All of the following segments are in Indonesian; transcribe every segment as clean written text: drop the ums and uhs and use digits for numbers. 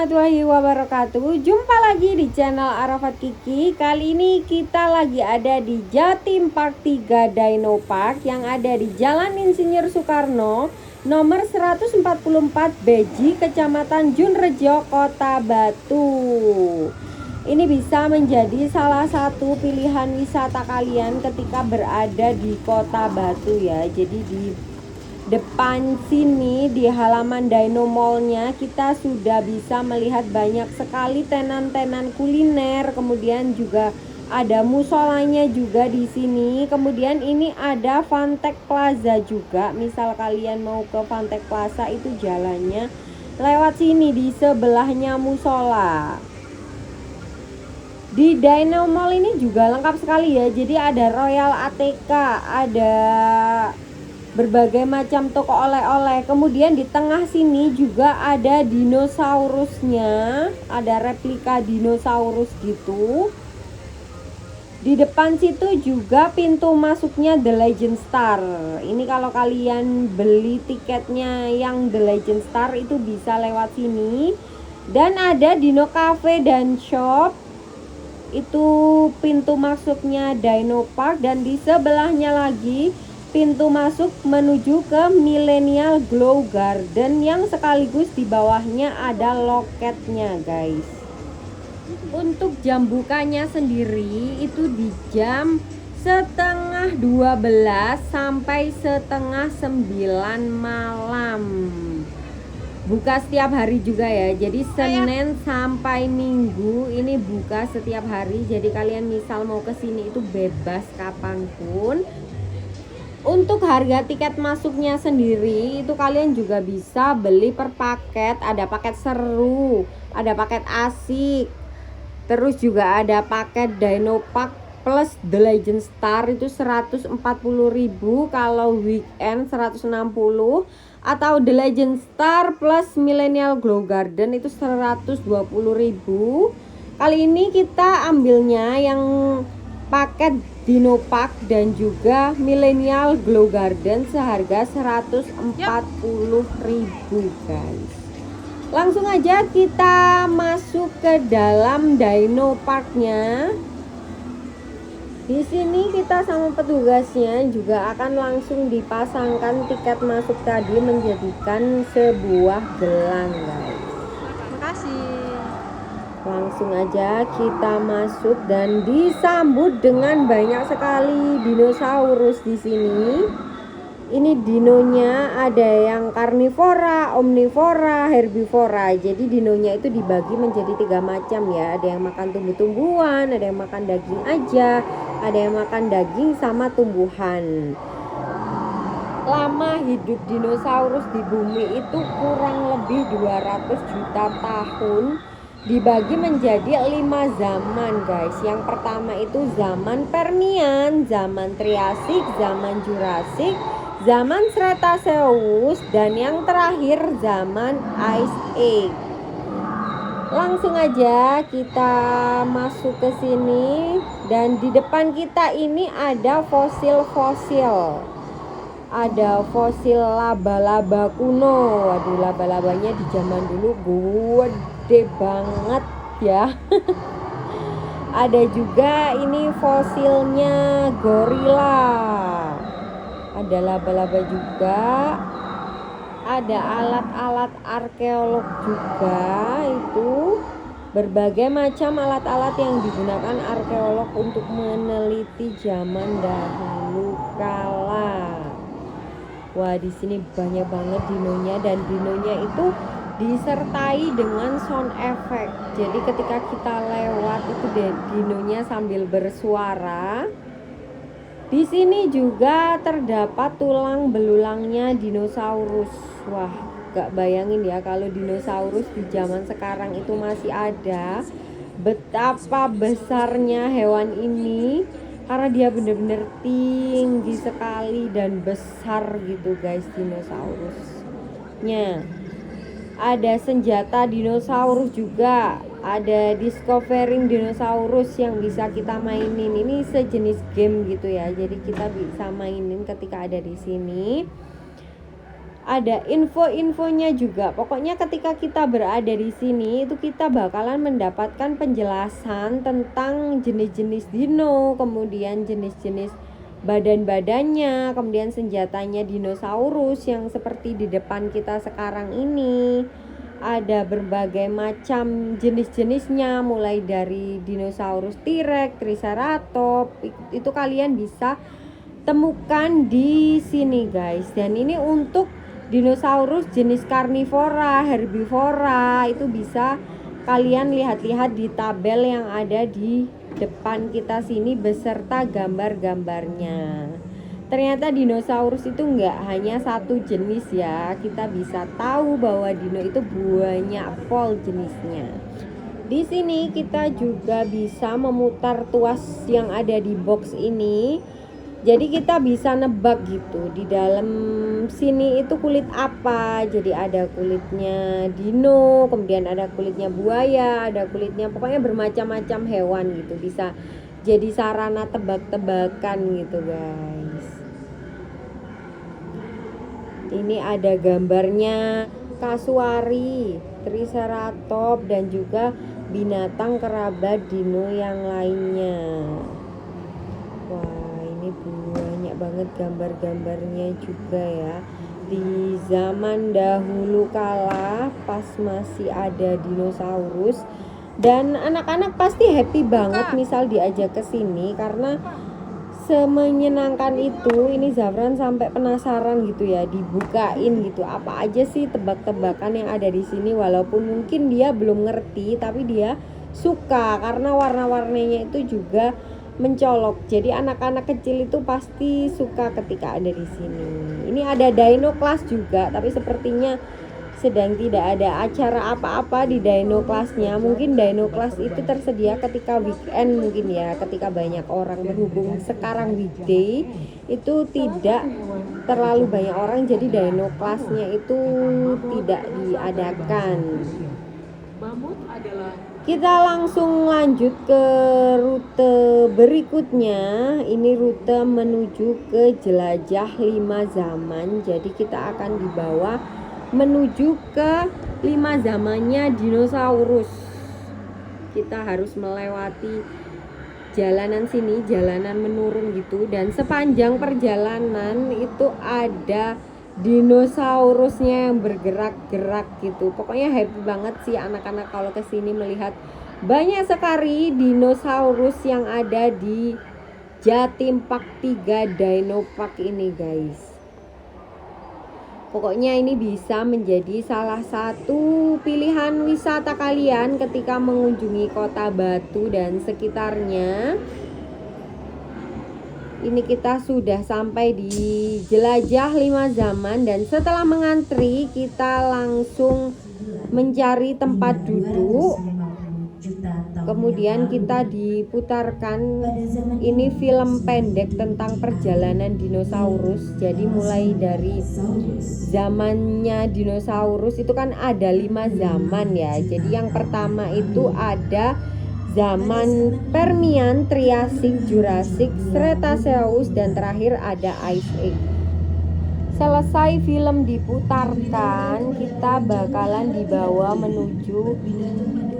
warahmatullahi wabarakatuh. Jumpa lagi di channel Arafat Kiki. Kali ini kita lagi ada di Jatim Park 3 Dino Park yang ada di Jalan Insinyur Soekarno nomor 144 Beji, Kecamatan Junrejo, Kota Batu. Ini bisa menjadi salah satu pilihan wisata kalian ketika berada di Kota Batu ya. Jadi di depan sini di halaman Dino Mall-nya kita sudah bisa melihat banyak sekali tenan-tenan kuliner, kemudian juga ada musolanya juga di sini. Kemudian ini ada Fantech Plaza juga. Misal kalian mau ke Fantech Plaza itu jalannya lewat sini di sebelahnya musola. Di Dino Mall ini juga lengkap sekali ya. Jadi ada Royal ATK, ada berbagai macam toko oleh-oleh. Kemudian di tengah sini juga ada dinosaurusnya, ada replika dinosaurus gitu. Di depan situ juga pintu masuknya The Legend Star. Ini kalau kalian beli tiketnya yang The Legend Star itu bisa lewat sini. Dan ada Dino Cafe dan Shop. Itu pintu masuknya Dino Park, dan di sebelahnya lagi pintu masuk menuju ke Millennial Glow Garden yang sekaligus di bawahnya ada loketnya guys. Untuk jam bukanya sendiri itu di jam setengah 12 sampai setengah 9 malam. Buka setiap hari juga ya. Jadi Senin sampai Minggu ini buka setiap hari. Jadi kalian misal mau kesini itu bebas kapanpun. Untuk harga tiket masuknya sendiri itu kalian juga bisa beli per paket. Ada paket seru, ada paket asik, terus juga ada paket Dino Park plus The Legend Star itu 140.000. Kalau weekend 160, atau The Legend Star plus Millennial Glow Garden itu 120.000. Kali ini kita ambilnya yang paket Dino Park dan juga Millennial Glow Garden seharga 140.000 guys. Langsung aja kita masuk ke dalam Dino Parknya. Di sini kita sama petugasnya juga akan langsung dipasangkan tiket masuk tadi menjadikan sebuah gelang guys. Makasih. Langsung aja kita masuk dan disambut dengan banyak sekali dinosaurus di sini. Ini dinonya ada yang karnivora, omnivora, herbivora. Jadi dinonya itu dibagi menjadi 3 macam ya. Ada yang makan tumbuh-tumbuhan, ada yang makan daging aja, ada yang makan daging sama tumbuhan. Lama hidup dinosaurus di bumi itu kurang lebih 200 juta tahun. Dibagi menjadi 5 zaman guys. Yang pertama itu zaman Permian, zaman Triasik, zaman Jurassic, zaman Cretaceous, dan yang terakhir zaman Ice Age. Langsung aja kita masuk ke sini, dan di depan kita ini ada fosil-fosil. Ada fosil laba-laba kuno. Waduh, laba-labanya di zaman dulu gede banget ya. Ada juga ini fosilnya gorila. Ada laba-laba juga. Ada alat-alat arkeolog juga. Itu berbagai macam alat-alat yang digunakan arkeolog untuk meneliti zaman dahulu kala. Wah, di sini banyak banget dinonya, dan dinonya itu disertai dengan sound effect. Jadi ketika kita lewat itu dinonya sambil bersuara. Di sini juga terdapat tulang belulangnya dinosaurus. Wah, gak bayangin ya kalau dinosaurus di zaman sekarang itu masih ada. Betapa besarnya hewan ini, karena dia bener-bener tinggi sekali dan besar gitu guys dinosaurusnya. Ada senjata dinosaurus juga, ada discovering dinosaurus yang bisa kita mainin. Ini sejenis game gitu ya, jadi kita bisa mainin ketika ada di sini. ada info-infonya juga. Pokoknya ketika kita berada di sini itu kita bakalan mendapatkan penjelasan tentang jenis-jenis dino, kemudian jenis-jenis badan-badannya, kemudian senjatanya dinosaurus yang seperti di depan kita sekarang ini. Ada berbagai macam jenis-jenisnya, mulai dari dinosaurus T-Rex, Triceratops, itu kalian bisa temukan di sini guys. Dan ini untuk dinosaurus jenis karnivora, herbivora, itu bisa kalian lihat-lihat di tabel yang ada di depan kita sini beserta gambar-gambarnya. Ternyata dinosaurus itu enggak hanya satu jenis ya. Kita bisa tahu bahwa dino itu banyak pol jenisnya. Di sini kita juga bisa memutar tuas yang ada di box ini. Jadi kita bisa nebak gitu di dalam sini itu kulit apa. Jadi ada kulitnya dino, kemudian ada kulitnya buaya, ada kulitnya pokoknya bermacam-macam hewan gitu. Bisa jadi sarana tebak-tebakan gitu guys. Ini ada gambarnya kasuari, triceratops dan juga binatang kerabat dino yang lainnya. Wah, banyak banget gambar-gambarnya juga ya. Di zaman dahulu kala pas masih ada dinosaurus, dan anak-anak pasti happy banget misal diajak ke sini karena semenyenangkan itu. Ini Zafran sampai penasaran gitu ya, dibukain gitu apa aja sih tebak-tebakan yang ada di sini, walaupun mungkin dia belum ngerti tapi dia suka karena warna-warnanya itu juga mencolok. Jadi anak-anak kecil itu pasti suka ketika ada di sini. Ini ada dino class juga, tapi sepertinya sedang tidak ada acara apa-apa di dino classnya. Mungkin dino class itu tersedia ketika weekend mungkin ya, ketika banyak orang. Berhubung sekarang weekday itu tidak terlalu banyak orang, jadi dino classnya itu tidak diadakan. Kita langsung lanjut ke rute berikutnya. Ini rute menuju ke jelajah 5 zaman. Jadi kita akan dibawa menuju ke 5 zamannya dinosaurus. Kita harus melewati jalanan sini, jalanan menurun gitu, dan sepanjang perjalanan itu ada dinosaurusnya yang bergerak-gerak gitu. Pokoknya happy banget sih anak-anak kalau kesini melihat banyak sekali dinosaurus yang ada di Jatim Park 3 Dino Park ini guys. Pokoknya ini bisa menjadi salah satu pilihan wisata kalian ketika mengunjungi Kota Batu dan sekitarnya. Ini kita sudah sampai di jelajah 5 zaman, dan setelah mengantri kita langsung mencari tempat duduk. Kemudian kita diputarkan ini film pendek tentang perjalanan dinosaurus. Jadi mulai dari zamannya dinosaurus itu kan ada 5 zaman ya. Jadi yang pertama itu ada zaman Permian, Triasik, Jurassic, Cretaceous, dan terakhir ada Ice Age. Selesai film diputarkan, kita bakalan dibawa menuju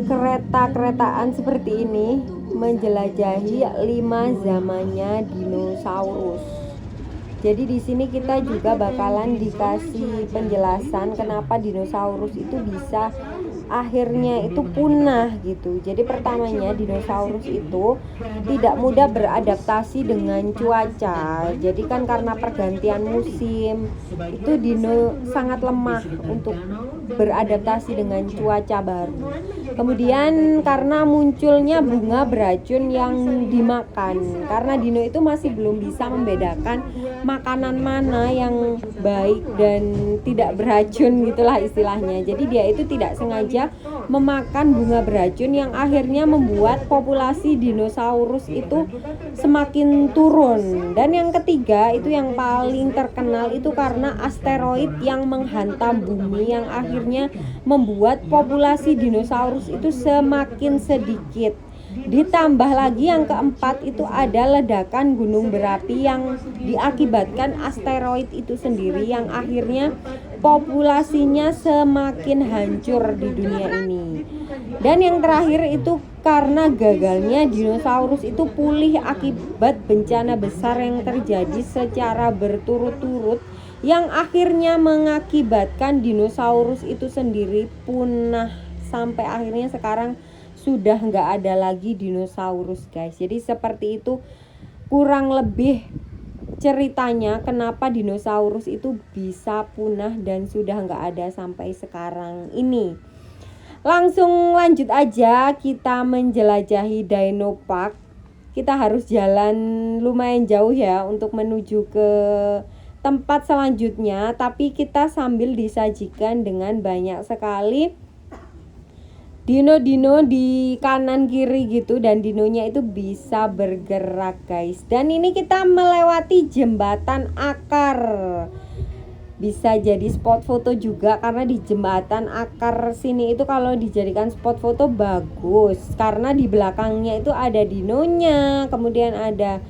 kereta-keretaan seperti ini, menjelajahi 5 zamannya dinosaurus. Jadi di sini kita juga bakalan dikasih penjelasan kenapa dinosaurus itu bisa akhirnya itu punah gitu. Jadi pertamanya dinosaurus itu tidak mudah beradaptasi dengan cuaca. Jadi kan karena pergantian musim itu dino sangat lemah untuk beradaptasi dengan cuaca baru. Kemudian karena munculnya bunga beracun yang dimakan, karena dino itu masih belum bisa membedakan makanan mana yang baik dan tidak beracun gitulah istilahnya. Jadi dia itu tidak sengaja memakan bunga beracun yang akhirnya membuat populasi dinosaurus itu semakin turun. Dan yang ketiga itu yang paling terkenal itu karena asteroid yang menghantam bumi yang akhirnya membuat populasi dinosaurus itu semakin sedikit. Ditambah lagi yang keempat itu ada ledakan gunung berapi yang diakibatkan asteroid itu sendiri yang akhirnya populasinya semakin hancur di dunia ini. Dan yang terakhir itu karena gagalnya dinosaurus itu pulih akibat bencana besar yang terjadi secara berturut-turut, yang akhirnya mengakibatkan dinosaurus itu sendiri punah sampai akhirnya sekarang sudah nggak ada lagi dinosaurus, guys. Jadi seperti itu kurang lebih ceritanya kenapa dinosaurus itu bisa punah dan sudah nggak ada sampai sekarang ini. Langsung lanjut aja kita menjelajahi Dino Park. Kita harus jalan lumayan jauh ya untuk menuju ke tempat selanjutnya, tapi kita sambil disajikan dengan banyak sekali dino-dino di kanan kiri gitu, dan dinonya itu bisa bergerak, guys. Dan ini kita melewati jembatan akar. Bisa jadi spot foto juga karena di jembatan akar sini itu kalau dijadikan spot foto bagus, karena di belakangnya itu ada dinonya, kemudian ada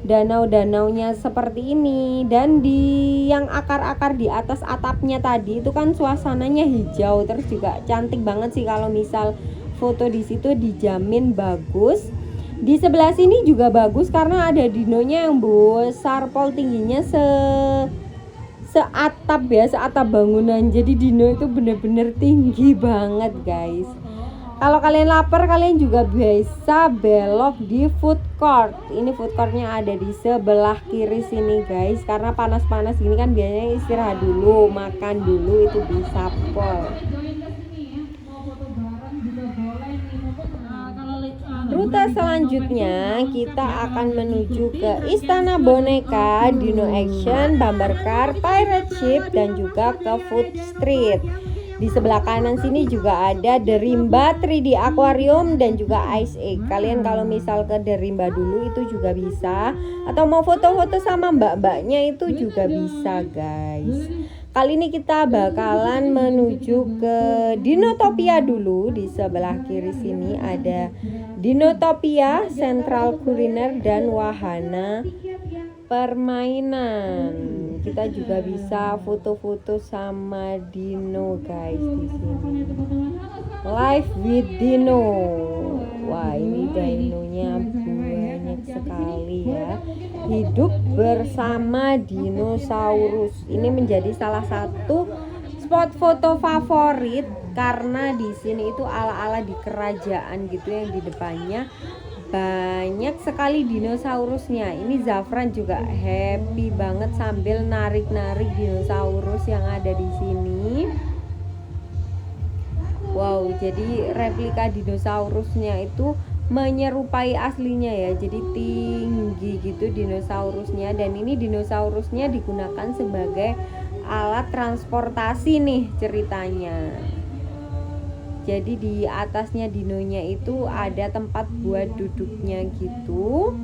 danau-danaunya seperti ini, dan di yang akar-akar di atas atapnya tadi itu kan suasananya hijau, terus juga cantik banget sih kalau misal foto di situ, dijamin bagus. Di sebelah sini juga bagus karena ada dinonya yang besar, pol tingginya seatap ya, seatap bangunan. Jadi dino itu bener-bener tinggi banget, guys. Kalau kalian lapar, kalian juga bisa belok di food court. Ini food courtnya ada di sebelah kiri sini, guys. Karena panas-panas gini kan biasanya istirahat dulu, makan dulu, itu bisa pol. Rute selanjutnya kita akan menuju ke Istana Boneka, Dino Action, Bumper Car, Pirate Ship, dan juga ke Food Street. Di sebelah kanan sini juga ada The Rimba 3D Aquarium dan juga Ice Egg. Kalian kalau misal ke The Rimba dulu itu juga bisa, atau mau foto-foto sama mbak-mbaknya itu juga bisa, guys. Kali ini kita bakalan menuju ke Dinotopia dulu. Di sebelah kiri sini ada Dinotopia, Central Kuliner, dan wahana permainan. Kita juga bisa foto-foto sama dino, guys, di sini. Live with Dino. Wah, ini dinonya banyak sekali ya. Hidup bersama dinosaurus. Ini menjadi salah satu spot foto favorit karena di sini itu ala-ala di kerajaan gitu, yang di depannya banyak sekali dinosaurusnya. Ini Zafran juga happy banget sambil narik-narik dinosaurus yang ada di sini. Wow, jadi replika dinosaurusnya itu menyerupai aslinya ya. Jadi tinggi gitu dinosaurusnya, dan ini dinosaurusnya digunakan sebagai alat transportasi nih ceritanya. Jadi di atasnya dinonya itu ada tempat buat duduknya gitu.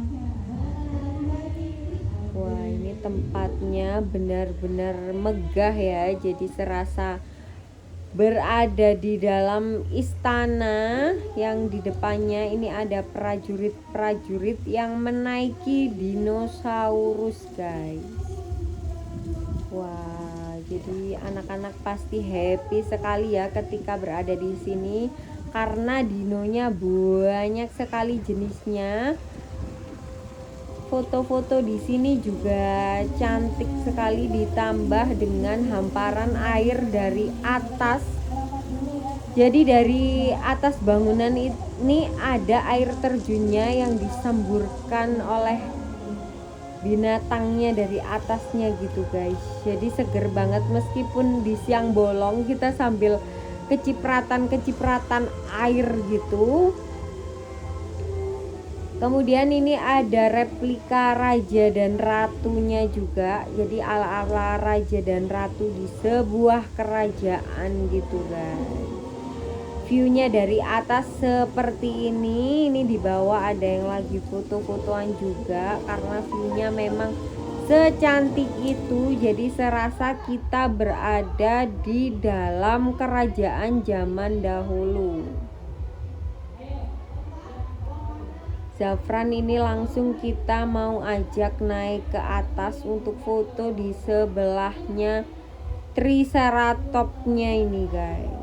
Wah, ini tempatnya benar-benar megah ya. Jadi serasa berada di dalam istana, yang di depannya ini ada prajurit-prajurit yang menaiki dinosaurus, guys. Wah, jadi anak-anak pasti happy sekali ya ketika berada di sini karena dinonya banyak sekali jenisnya. Foto-foto di sini juga cantik sekali, ditambah dengan hamparan air dari atas. Jadi dari atas bangunan ini ada air terjunnya yang disemburkan oleh binatangnya dari atasnya gitu, guys. Jadi seger banget meskipun di siang bolong, kita sambil kecipratan air gitu. Kemudian ini ada replika raja dan ratunya juga. Jadi ala-ala raja dan ratu di sebuah kerajaan gitu, guys. Viewnya dari atas seperti ini. Ini di bawah ada yang lagi foto-fotoan juga karena viewnya memang secantik itu. Jadi serasa kita berada di dalam kerajaan zaman dahulu. Zafran ini langsung kita mau ajak naik ke atas untuk foto di sebelahnya Triceratopsnya ini guys.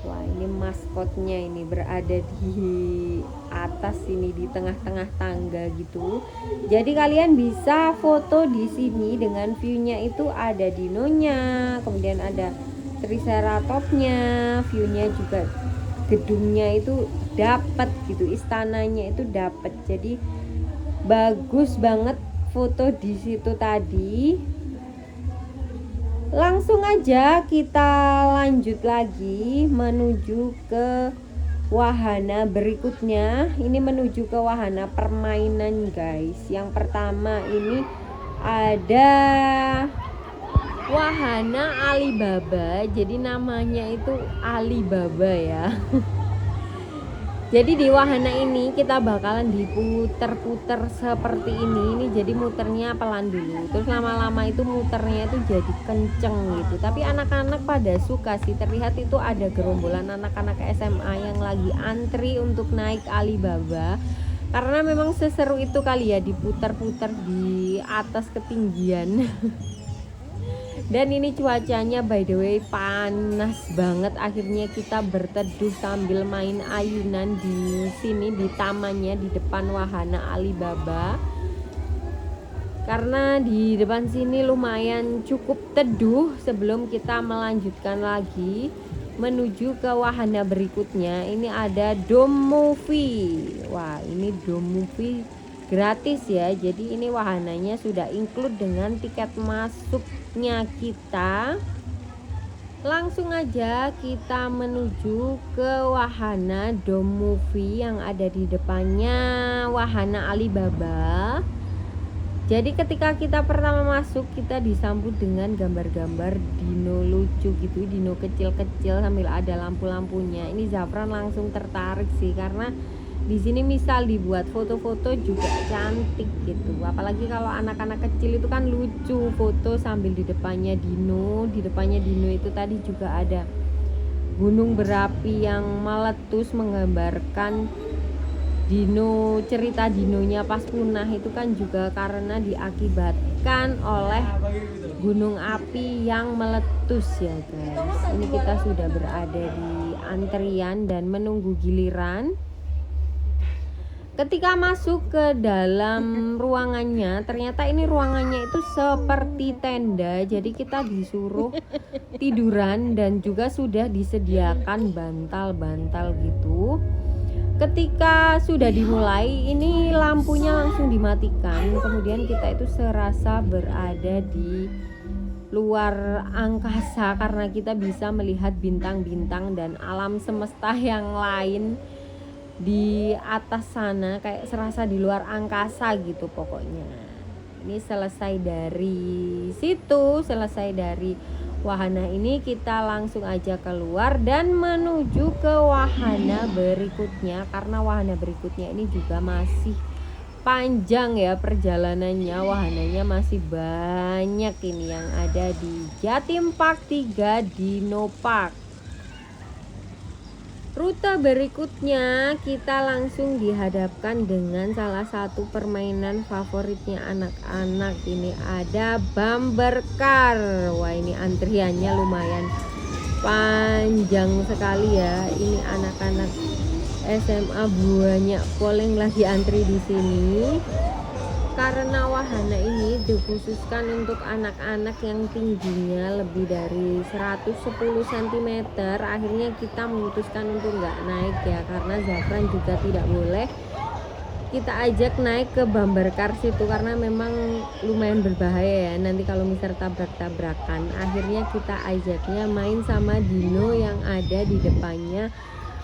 Wah, ini maskotnya ini berada di atas sini, di tengah-tengah tangga gitu. Jadi kalian bisa foto di sini dengan view-nya itu ada dinonya, kemudian ada Triceratopsnya, view-nya juga, gedungnya itu dapat gitu, istananya itu dapat. Jadi bagus banget foto di situ tadi. Langsung aja kita lanjut lagi menuju ke wahana berikutnya. Ini menuju ke wahana permainan guys. Yang pertama ini ada wahana Alibaba. Jadi namanya itu Alibaba ya. Jadi di wahana ini kita bakalan diputer-puter seperti ini jadi muternya pelan dulu, terus lama-lama itu muternya itu jadi kenceng gitu. Tapi anak-anak pada suka sih, terlihat itu ada gerombolan anak-anak SMA yang lagi antri untuk naik Alibaba. Karena memang seseru itu kali ya diputer-puter di atas ketinggian. Dan ini cuacanya by the way panas banget. Akhirnya kita berteduh sambil main ayunan di sini di tamannya di depan wahana Alibaba. Karena di depan sini lumayan cukup teduh sebelum kita melanjutkan lagi menuju ke wahana berikutnya. Ini ada Dome Movie. Wah, ini Dome Movie gratis ya. Jadi ini wahananya sudah include dengan tiket masuknya kita. Langsung aja kita menuju ke wahana Dome Movie yang ada di depannya wahana Alibaba. Jadi ketika kita pertama masuk, kita disambut dengan gambar-gambar dino lucu gitu, dino kecil-kecil sambil ada lampu-lampunya. Ini Zafran langsung tertarik sih, karena di sini misal dibuat foto-foto juga cantik gitu. Apalagi kalau anak-anak kecil itu kan lucu foto sambil di depannya dino. Di depannya dino itu tadi juga ada gunung berapi yang meletus menggambarkan dino, cerita dinonya pas punah itu kan juga karena diakibatkan oleh gunung api yang meletus ya guys. Ini kita sudah berada di antrian dan menunggu giliran. Ketika masuk ke dalam ruangannya, ternyata ini ruangannya itu seperti tenda. Jadi kita disuruh tiduran dan juga sudah disediakan bantal-bantal gitu. Ketika sudah dimulai, ini lampunya langsung dimatikan. Kemudian kita itu serasa berada di luar angkasa karena kita bisa melihat bintang-bintang dan alam semesta yang lain di atas sana, kayak serasa di luar angkasa gitu pokoknya. Ini selesai dari situ, selesai dari wahana ini, kita langsung aja keluar dan menuju ke wahana berikutnya. Karena wahana berikutnya ini juga masih panjang ya perjalanannya, wahananya masih banyak ini yang ada di Jatim Park 3 Dino Park. Rute berikutnya kita langsung dihadapkan dengan salah satu permainan favoritnya anak-anak. Ini ada bumper car. Wah, ini antriannya lumayan panjang sekali ya. Ini anak-anak SMA banyak poleng lagi antri di sini. Karena wahana ini dikhususkan untuk anak-anak yang tingginya lebih dari 110 cm, akhirnya kita memutuskan untuk nggak naik ya, karena Zafran juga tidak boleh kita ajak naik ke bumper car situ karena memang lumayan berbahaya ya nanti kalau misal tabrak-tabrakan. Akhirnya kita ajaknya main sama dino yang ada di depannya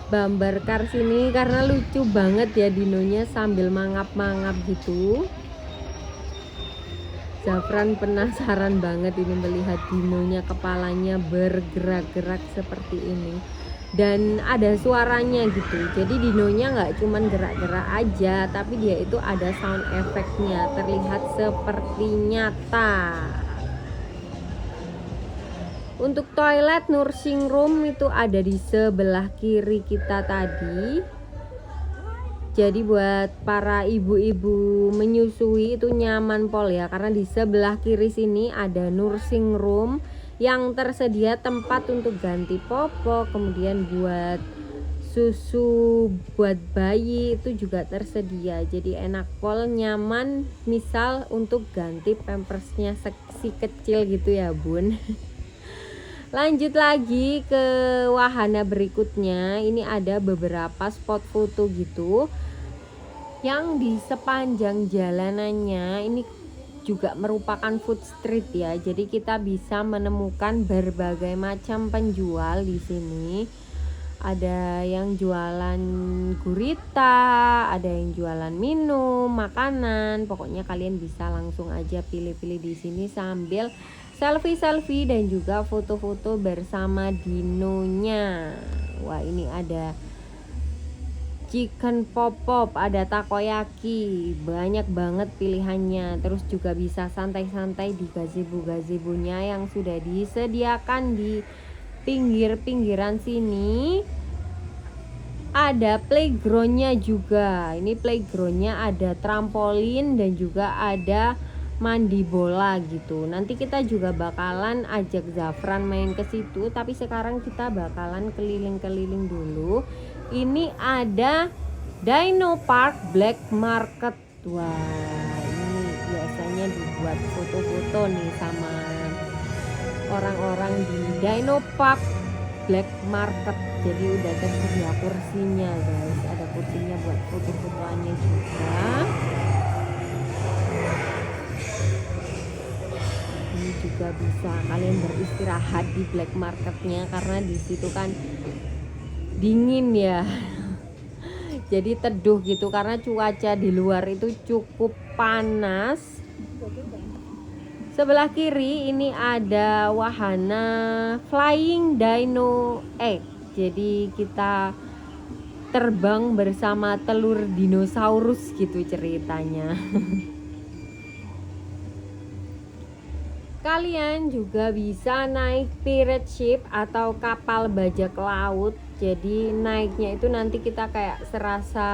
bumper car sini karena lucu banget ya dinonya sambil mangap-mangap gitu. Zafran penasaran banget ini melihat dinonya, kepalanya bergerak-gerak seperti ini dan ada suaranya gitu. Jadi dinonya nggak cuman gerak-gerak aja, tapi dia itu ada sound efeknya, terlihat seperti nyata. Untuk toilet nursing room itu ada di sebelah kiri kita tadi. Jadi buat para ibu-ibu menyusui itu nyaman pol ya, karena di sebelah kiri sini ada nursing room yang tersedia tempat untuk ganti popok, kemudian buat susu buat bayi itu juga tersedia. Jadi enak pol, nyaman misal untuk ganti pampersnya si kecil gitu ya bun. Lanjut lagi ke wahana berikutnya. Ini ada beberapa spot foto gitu yang di sepanjang jalanannya ini juga merupakan food street ya. Jadi kita bisa menemukan berbagai macam penjual di sini. Ada yang jualan gurita, ada yang jualan minum, makanan. Pokoknya kalian bisa langsung aja pilih-pilih di sini sambil selfie-selfie dan juga foto-foto bersama dinonya. Wah, ini ada chicken pop-pop, ada takoyaki, banyak banget pilihannya. Terus juga bisa santai-santai di gazebo-gazebonya yang sudah disediakan di pinggir-pinggiran sini. Ada playgroundnya juga. Ini playgroundnya ada trampolin dan juga ada mandi bola gitu. Nanti kita juga bakalan ajak Zafran main ke situ, tapi sekarang kita bakalan keliling-keliling dulu. Ini ada Dino Park Black Market. Wah, ini biasanya dibuat foto-foto nih sama orang-orang di Dino Park Black Market. Jadi udah tersedia kursinya guys, ada kursinya buat foto-fotoannya juga. Ini juga bisa kalian beristirahat di Black Marketnya karena di situ kan dingin ya. Jadi teduh gitu karena cuaca di luar itu cukup panas. Sebelah kiri ini ada wahana Flying Dino Egg. Jadi kita terbang bersama telur dinosaurus gitu ceritanya. Kalian juga bisa naik pirate ship atau kapal bajak laut. Jadi naiknya itu nanti kita kayak serasa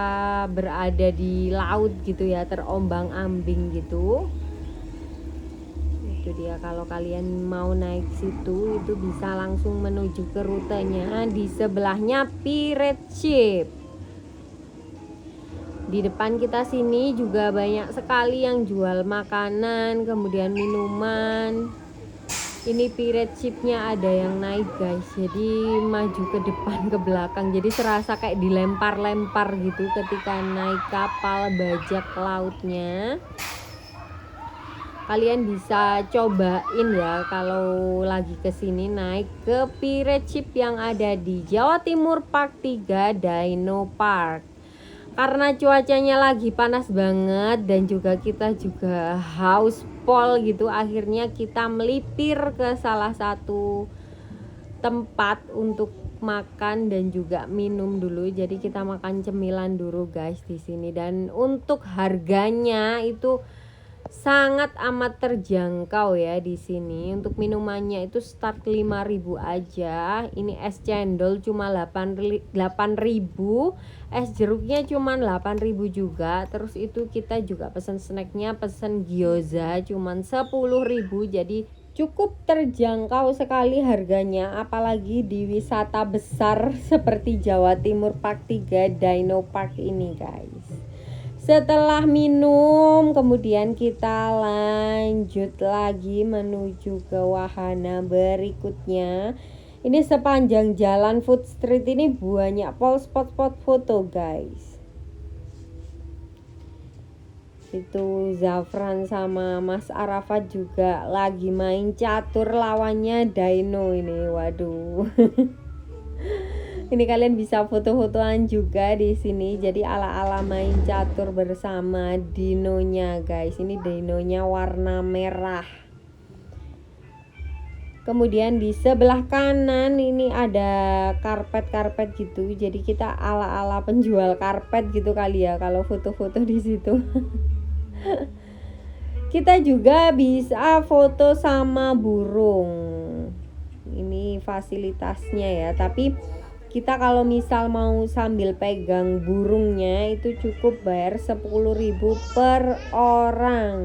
berada di laut gitu ya, terombang-ambing gitu. Itu dia, kalau kalian mau naik situ itu bisa langsung menuju ke rutenya. Di sebelahnya pirate ship. Di depan kita sini juga banyak sekali yang jual makanan, kemudian minuman. Ini pirate shipnya ada yang naik guys, jadi maju ke depan ke belakang, jadi serasa kayak dilempar-lempar gitu ketika naik kapal bajak lautnya. Kalian bisa cobain ya kalau lagi kesini naik ke pirate ship yang ada di Jawa Timur Park 3 Dino Park. Karena cuacanya lagi panas banget dan juga kita juga haus pol gitu, akhirnya kita melipir ke salah satu tempat untuk makan dan juga minum dulu. Jadi kita makan cemilan dulu guys di sini, dan untuk harganya itu sangat amat terjangkau ya di sini. Untuk minumannya itu start 5.000 aja. Ini es cendol cuma 8.000, es jeruknya cuma 8.000 juga. Terus itu kita juga pesan snacknya, pesan gyoza cuma 10.000. Jadi cukup terjangkau sekali harganya, apalagi di wisata besar seperti Jawa Timur Park 3 Dino Park ini guys. Setelah minum, kemudian kita lanjut lagi menuju ke wahana berikutnya. Ini sepanjang jalan food street ini banyak spot-spot foto guys. Itu Zafran sama Mas Arafat juga lagi main catur lawannya Dino ini. Waduh. Ini kalian bisa foto-fotoan juga di sini. Jadi ala-ala main catur bersama dinonya guys. Ini dinonya warna merah. Kemudian di sebelah kanan ini ada karpet-karpet gitu. Jadi kita ala-ala penjual karpet gitu kali ya kalau foto-foto di situ. Kita juga bisa foto sama burung. Ini fasilitasnya ya, tapi Kita kalau misal mau sambil pegang burungnya itu cukup bayar 10.000 per orang.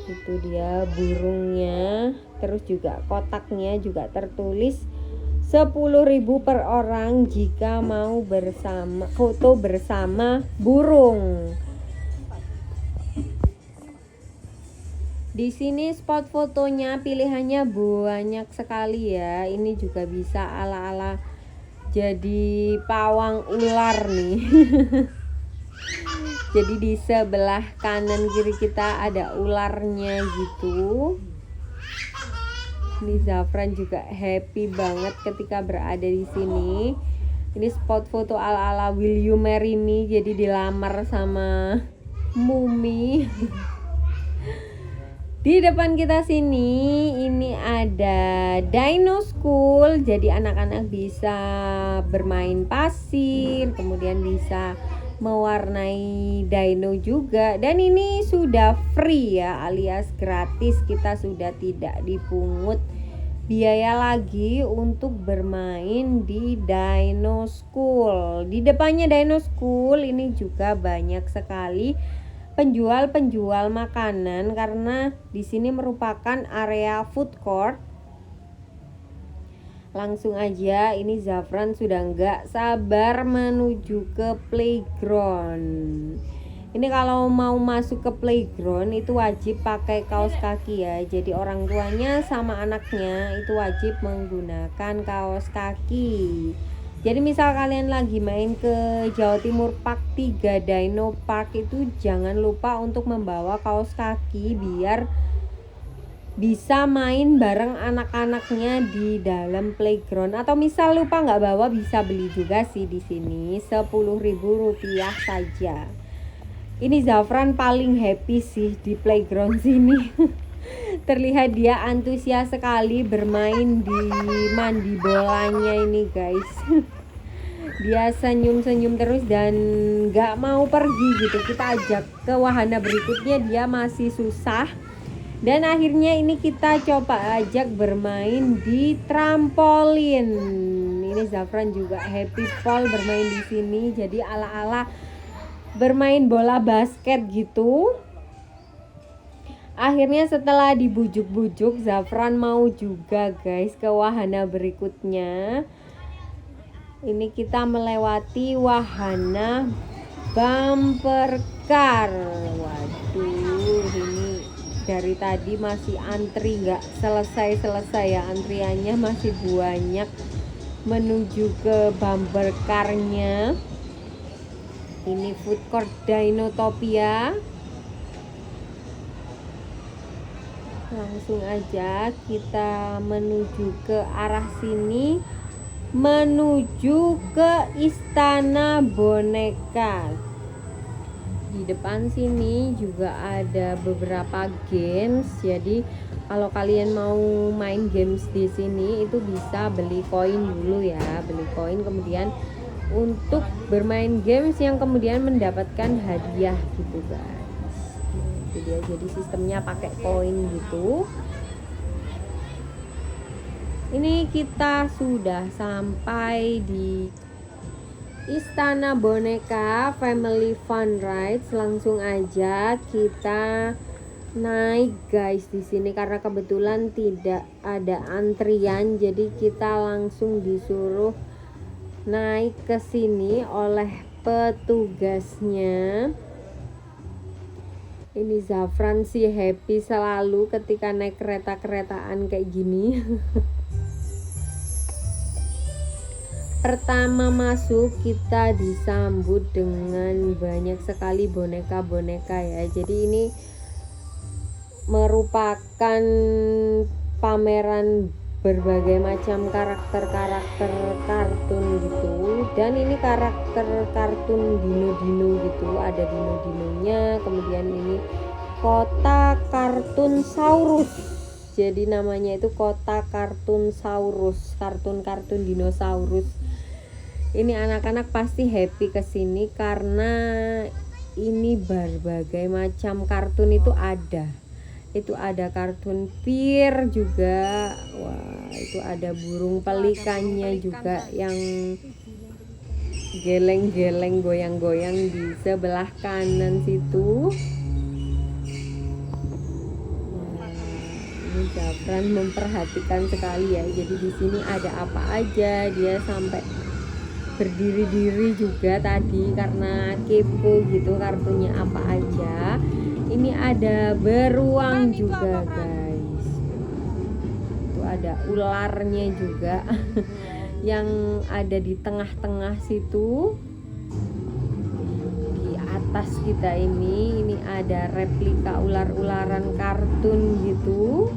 Itu dia burungnya. Terus juga kotaknya juga tertulis 10.000 per orang jika mau foto bersama burung. Di sini spot fotonya pilihannya banyak sekali ya. Ini juga bisa ala-ala jadi pawang ular nih. Jadi di sebelah kanan kiri kita ada ularnya gitu. Ini Zafran juga happy banget ketika berada di sini. Ini spot foto ala-ala Will You Marry Me, jadi dilamar sama Mumi. Di depan kita sini ini ada Dino School, jadi anak-anak bisa bermain pasir, kemudian bisa mewarnai dino juga. Dan ini sudah free ya, alias gratis, kita sudah tidak dipungut biaya lagi untuk bermain di Dino School. Di depannya Dino School ini juga banyak sekali penjual makanan karena di sini merupakan area food court. Langsung aja ini Zafran sudah nggak sabar menuju ke playground. Ini kalau mau masuk ke playground itu wajib pakai kaos kaki ya. Jadi orang tuanya sama anaknya itu wajib menggunakan kaos kaki. Jadi misal kalian lagi main ke Jawa Timur Park 3 Dino Park itu jangan lupa untuk membawa kaos kaki biar bisa main bareng anak-anaknya di dalam playground. Atau misal lupa nggak bawa bisa beli juga sih di sini, 10.000 rupiah saja. Ini Zafran paling happy sih di playground sini. Terlihat dia antusias sekali bermain di mandi bolanya ini guys. Dia senyum-senyum terus dan gak mau pergi gitu. Kita ajak ke wahana berikutnya dia masih susah. Dan akhirnya ini kita coba ajak bermain di trampolin. Ini Zafran juga happy pol bermain di sini. Jadi ala-ala bermain bola basket gitu. Akhirnya setelah dibujuk-bujuk Zafran mau juga guys ke wahana berikutnya. Ini kita melewati wahana bumper car. Waduh, ini dari tadi masih antri nggak selesai ya, antriannya masih banyak menuju ke bumper car-nya. Ini food court Dinotopia. Langsung aja kita menuju ke arah sini, menuju ke Istana Boneka. Di depan sini juga ada beberapa games. Jadi kalau kalian mau main games di sini itu bisa beli koin dulu ya, beli koin kemudian untuk bermain games yang kemudian mendapatkan hadiah gitu guys. Itu dia, jadi sistemnya pakai koin gitu. Ini kita sudah sampai di Istana Boneka Family Fun Rides. Langsung aja kita naik guys di sini karena kebetulan tidak ada antrian, jadi kita langsung disuruh naik ke sini oleh petugasnya. Ini Zafran sih happy selalu ketika naik kereta-keretaan kayak gini. Pertama masuk kita disambut dengan banyak sekali boneka-boneka ya. Jadi ini merupakan pameran berbagai macam karakter-karakter kartun gitu. Dan ini karakter kartun dino-dino gitu, ada dino-dinonya. Kemudian ini kota kartun Saurus, jadi namanya itu kota kartun Saurus, kartun-kartun dinosaurus. Ini anak-anak pasti happy kesini karena ini berbagai macam kartun itu ada Itu ada kartun Pir juga. Wah, itu ada burung pelikannya juga yang geleng-geleng goyang-goyang di sebelah kanan situ. Ini Zafran memperhatikan sekali ya. Jadi di sini ada apa aja, dia sampai berdiri-diri juga tadi karena kepo gitu kartunya apa aja. Ini ada beruang juga guys. Itu ada ularnya juga yang ada di tengah-tengah situ. Di atas kita ini ada replika ular-ularan kartun gitu.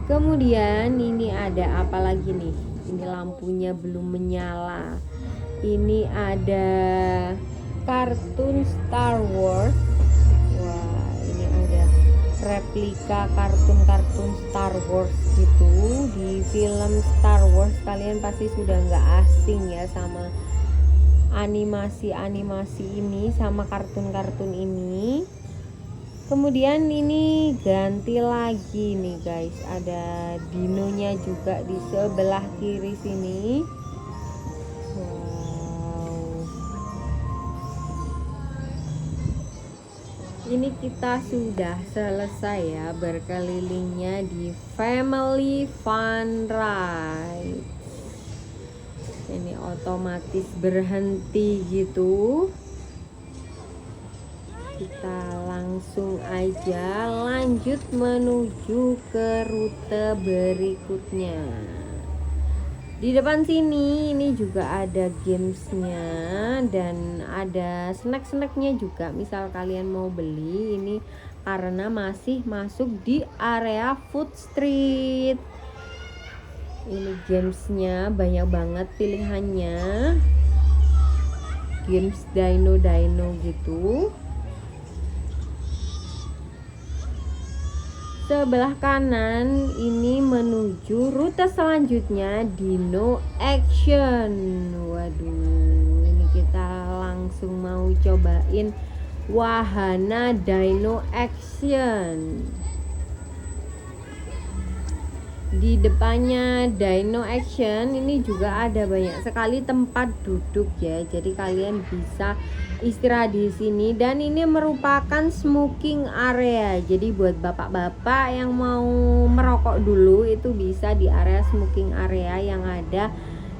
Kemudian ini ada apa lagi nih? Ini lampunya belum menyala. Ini ada kartun Star Wars. Wah, ini ada replika kartun-kartun Star Wars gitu. Di film Star Wars kalian pasti sudah nggak asing ya sama animasi-animasi ini, sama kartun-kartun ini. Kemudian ini ganti lagi nih guys, ada dinonya juga di sebelah kiri sini. Wow, ini kita sudah selesai ya berkelilingnya di Family Fun Ride. Ini otomatis berhenti gitu. Kita langsung aja lanjut menuju ke rute berikutnya. Di depan sini ini juga ada gamesnya dan ada snack-snacknya juga. Misal kalian mau beli ini karena masih masuk di area food street. Ini gamesnya banyak banget pilihannya. Games dino gitu. Sebelah kanan ini menuju rute selanjutnya Dino Action. Waduh, ini kita langsung mau cobain wahana Dino Action. Di depannya Dino Action ini juga ada banyak sekali tempat duduk ya. Jadi kalian bisa istirahat di sini dan ini merupakan smoking area. Jadi buat bapak-bapak yang mau merokok dulu itu bisa di area smoking area yang ada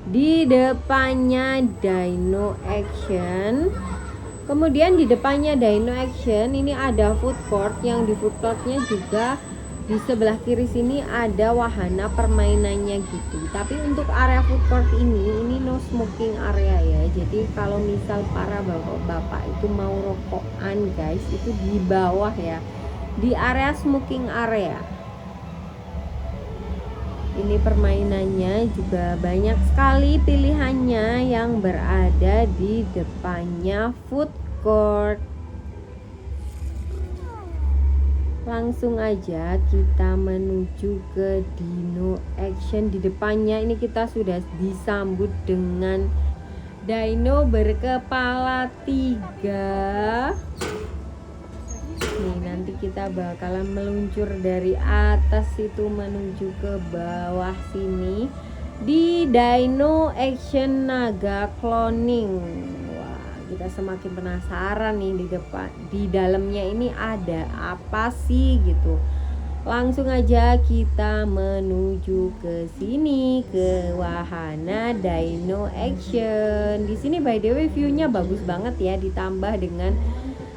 di depannya Dino Action. Kemudian di depannya Dino Action ini ada food court, yang di food courtnya juga di sebelah kiri sini ada wahana permainannya gitu. Tapi untuk area food court ini no smoking area ya. Jadi kalau misal para bapak-bapak itu mau rokokan guys, itu di bawah ya, di area smoking area. Ini permainannya juga banyak sekali pilihannya yang berada di depannya food court. Langsung aja kita menuju ke Dino Action. Di depannya ini kita sudah disambut dengan dino berkepala 3. Nih nanti kita bakalan meluncur dari atas itu menuju ke bawah sini di Dino Action Naga Cloning. Kita semakin penasaran nih di depan, di dalamnya ini ada apa sih gitu. Langsung aja kita menuju ke sini, ke wahana Dino Action. Di sini by the way view-nya bagus banget ya, ditambah dengan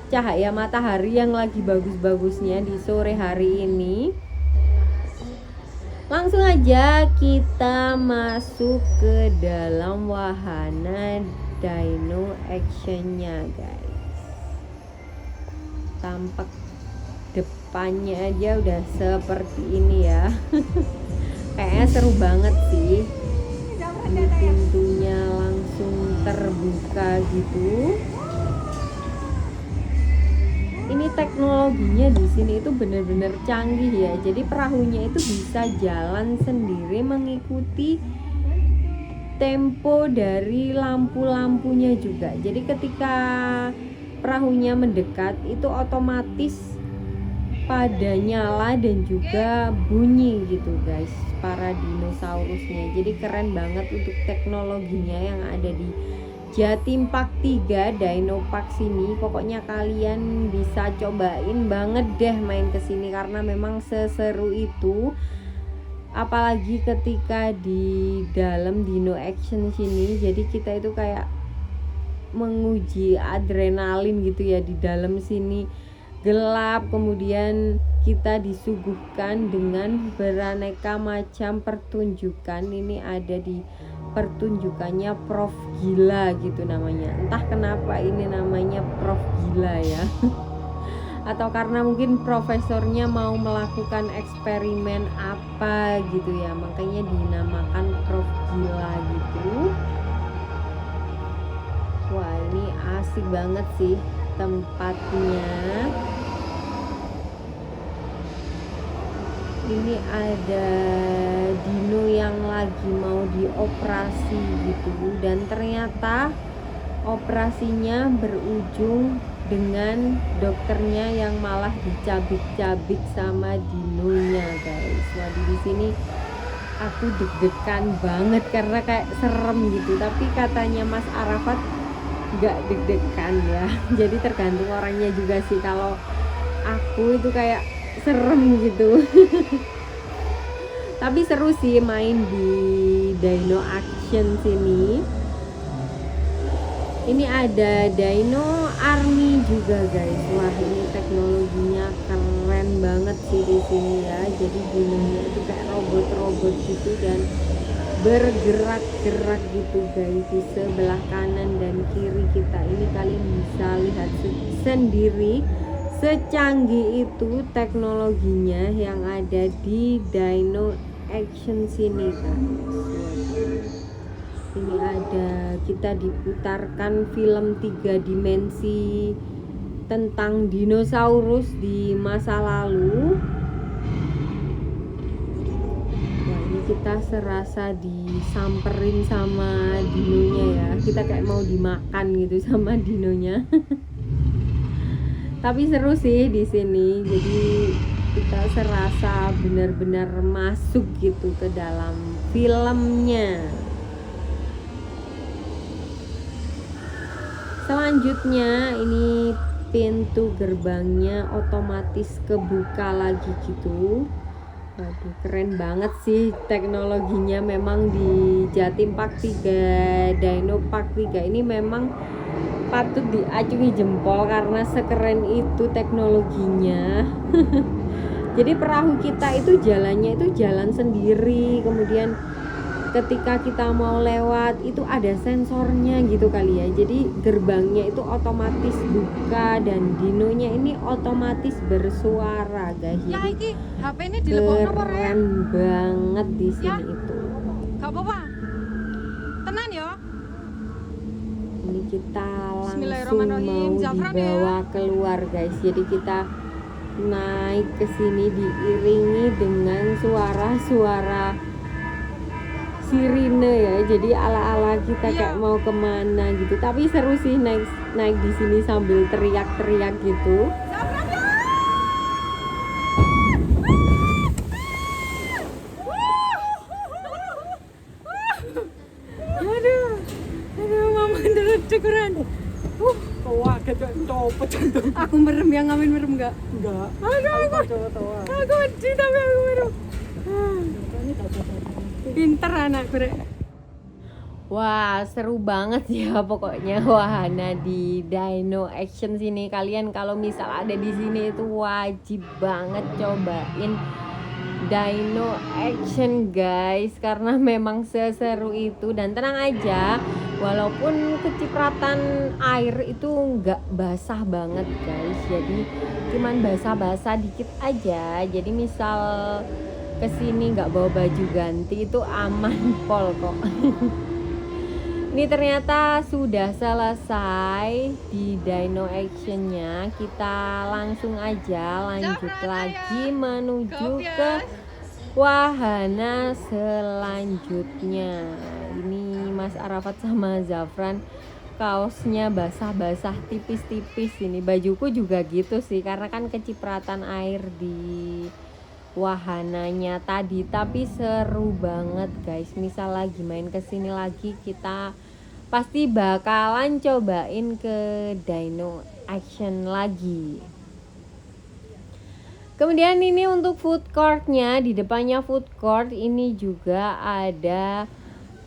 cahaya matahari yang lagi bagus-bagusnya di sore hari ini. Langsung aja kita masuk ke dalam wahana Dino Actionnya guys. Tampak depannya aja udah seperti ini ya. Kayaknya seru banget sih. Ini pintunya langsung terbuka gitu. Ini teknologinya di sini itu benar-benar canggih ya. Jadi perahunya itu bisa jalan sendiri mengikuti tempo dari lampu-lampunya juga. Jadi ketika perahunya mendekat itu otomatis pada nyala dan juga bunyi gitu guys para dinosaurusnya. Jadi keren banget untuk teknologinya yang ada di Jatim Park 3 Dino Park sini. Pokoknya kalian bisa cobain banget deh main kesini karena memang seseru itu. Apalagi ketika di dalam Dino Action sini, jadi kita itu kayak menguji adrenalin gitu ya. Di dalam sini gelap, kemudian kita disuguhkan dengan beraneka macam pertunjukan. Ini ada di pertunjukannya Prof Gila gitu namanya. Entah kenapa ini namanya Prof Gila ya. Atau karena mungkin profesornya mau melakukan eksperimen apa gitu ya, makanya dinamakan Prof Gila gitu. Wah, ini asik banget sih tempatnya. Ini ada dino yang lagi mau dioperasi gitu, dan ternyata operasinya berujung dengan dokternya yang malah dicabik-cabik sama dinonya guys. Waduh, di sini aku deg-degan banget karena kayak serem gitu, tapi katanya Mas Arafat nggak deg-degan ya. Jadi tergantung orangnya juga sih. Kalau aku itu kayak serem gitu. Tapi seru sih main di Dino Action sini. Ini ada Dino Army juga guys. Wah, ini teknologinya keren banget sih di sini ya. Jadi dinonya itu kayak robot-robot gitu dan bergerak-gerak gitu guys. Di sebelah kanan dan kiri kita ini kalian bisa lihat sendiri secanggih itu teknologinya yang ada di Dino Action sini guys. Ini ada, kita diputarkan film 3 dimensi tentang dinosaurus di masa lalu. Wah, ini kita serasa disamperin sama dinonya ya. Kita kayak mau dimakan gitu sama dinonya. Tapi seru sih di sini. Jadi kita serasa benar-benar masuk gitu ke dalam filmnya. Selanjutnya ini pintu gerbangnya otomatis kebuka lagi gitu. Waduh, keren banget sih teknologinya. Memang di Jatim Park 3 Dino Park 3 ini memang patut diacungi jempol karena sekeren itu teknologinya. Jadi perahu kita itu jalannya itu jalan sendiri, kemudian ketika kita mau lewat itu ada sensornya gitu kali ya. Jadi gerbangnya itu otomatis buka dan dinonya ini otomatis bersuara guys. Jadi HP ini dilebokno apa rek? keren banget di sini itu. Gak apa-apa. Tenan ya. Ini kita langsung Bismillahirrahmanirrahim. mau Zafran dibawa keluar guys. Jadi kita naik ke sini diiringi dengan suara-suara sirine ya. Jadi ala-ala kita kayak mau kemana gitu. Tapi seru sih naik di sini sambil teriak-teriak gitu. Aduh, mama ndelok cukuran. Wah, kayak copot jantung. Aku merem, yang ngamen merem enggak? Enggak. Aku benci tapi aku merem. Pinter anakku rek. Wah, seru banget ya pokoknya wahana di Dino Action sini. Kalian kalau misal ada di sini itu wajib banget cobain Dino Action guys, karena memang seseru itu. Dan tenang aja, walaupun kecipratan air itu nggak basah banget guys, jadi cuman basah-basah dikit aja. Jadi misal kesini nggak bawa baju ganti itu aman pol kok. Ini ternyata sudah selesai di Dino Actionnya. Kita langsung aja lanjut lagi menuju ke wahana selanjutnya. Ini Mas Arafat sama Zafran kaosnya basah-basah tipis-tipis. Ini bajuku juga gitu sih, karena kan kecipratan air di wahananya tadi. Tapi seru banget guys, misal lagi main kesini lagi, kita pasti bakalan cobain ke Dino Action lagi. Kemudian ini untuk food courtnya, di depannya food court ini juga ada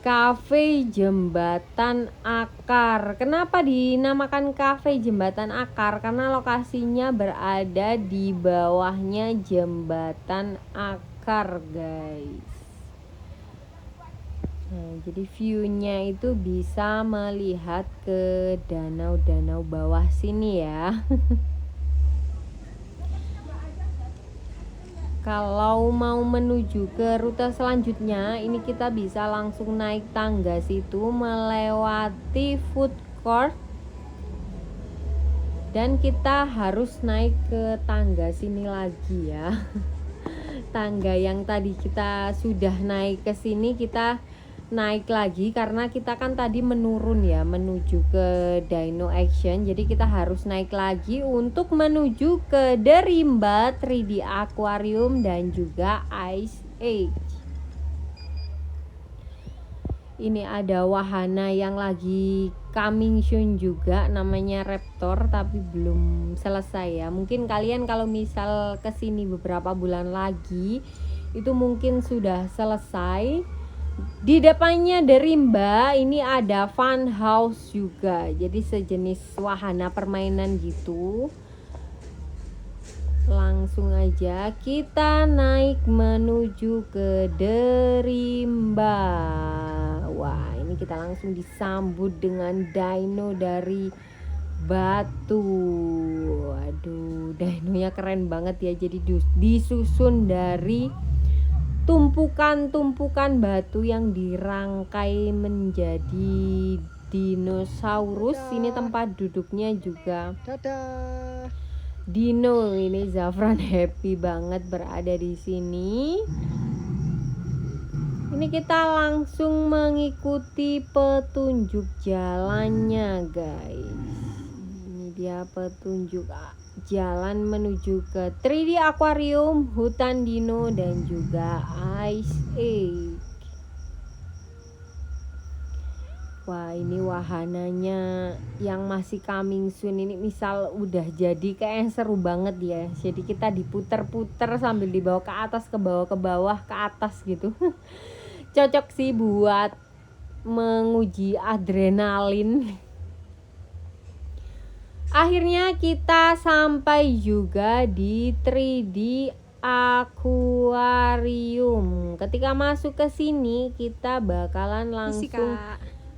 Cafe Jembatan Akar. Kenapa dinamakan Cafe Jembatan Akar? Karena lokasinya berada di bawahnya Jembatan Akar, guys. Nah, jadi view-nya itu bisa melihat ke danau-danau bawah sini ya. Kalau mau menuju ke rute selanjutnya, ini kita bisa langsung naik tangga situ melewati food court, dan kita harus naik ke tangga sini lagi ya. Tangga yang tadi kita sudah naik ke sini, kita naik lagi karena kita kan tadi menurun ya menuju ke Dino Action. Jadi kita harus naik lagi untuk menuju ke The Rimba 3D Aquarium dan juga Ice Age. Ini ada wahana yang lagi coming soon juga, namanya Raptor, tapi belum selesai ya. Mungkin kalian kalau misal kesini beberapa bulan lagi itu mungkin sudah selesai. Di depannya The Rimba ini ada fun house juga, jadi sejenis wahana permainan gitu. Langsung aja kita naik menuju ke The Rimba. Wah, ini kita langsung disambut dengan dino dari batu. Aduh, dinonya keren banget ya. Jadi disusun dari tumpukan-tumpukan batu yang dirangkai menjadi dinosaurus. Ini tempat duduknya juga Dadah. dino. Ini Zafran happy banget berada di sini. Ini kita langsung mengikuti petunjuk jalannya, guys. Ini dia petunjuk jalan menuju ke 3D Aquarium, hutan dino dan juga Ice Age. Wah, ini wahananya yang masih coming soon. Ini misal udah jadi kayak seru banget ya. Jadi kita diputer-puter sambil dibawa ke atas, ke bawah, ke bawah, ke atas gitu. Cocok sih buat menguji adrenalin. Akhirnya kita sampai juga di 3D Aquarium. Ketika masuk ke sini, kita bakalan langsung